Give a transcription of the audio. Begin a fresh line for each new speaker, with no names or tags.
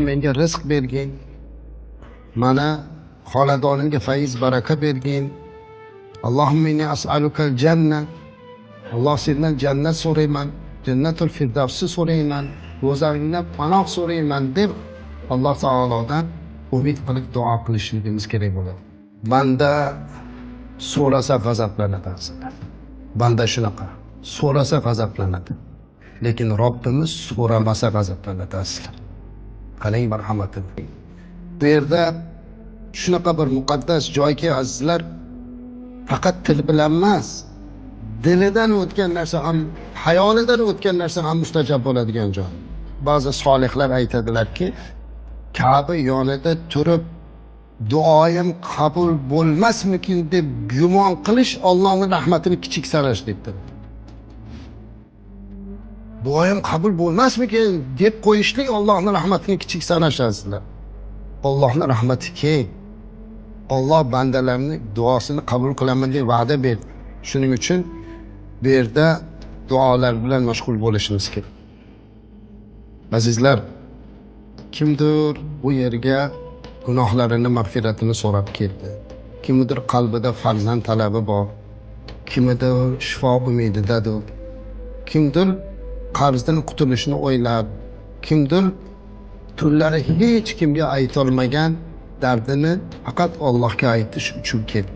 menga rizq bergin, mana xonadonimga fayz baraka bergin. Allohumma inni as'alukal janna. Alloh sendan jannat so'rayman, jannatul firdavsni so'rayman, o'zingdan panoh so'rayman deb Alloh taolodan umid qilib duo qilishimiz kerak bo'ladi. Banda so'rasa g'azablanadi aslida. Banda shunaqa, so'rasa g'azablanadi. Lekin Robbimiz so'ramasa g'azablanadi aslida. Qarang marhamatini. Bu yerda shunaqa bir muqaddas joyki azizlar, faqat til bilan emas, dilidan o'tgan narsa ham, hayolidan o'tgan narsa ham mustajab bo'ladigan joy. Ba'zi solihlar aytadilarki, Ka'ba yonida turib duoyim qabul bo'lmasmikin deb gumon qilish Allohning rahmatini kichik sanash debdi. Duoyim qabul bo'lmasmikin deb qo'yishlik Allohning rahmatini kichik sanash aslida. Allohning rahmati keng. Alloh bandalarning duosini qabul qilaman deb va'da berdi. Shuning uchun bu yerda duolar bilan mashg'ul bo'lishimiz kerak. Azizlar, kimdir bu yerga gunohlarini mag'firatini so'rab keldi. Kimdir qalbida farzand talabi bor. Kimdir shifo umididadir. Kimdir qarzdan qutulishni o'ylab, kimdir tunlari hech kimga ayta olmagan dardini faqat Allohga aytish uchun keldi.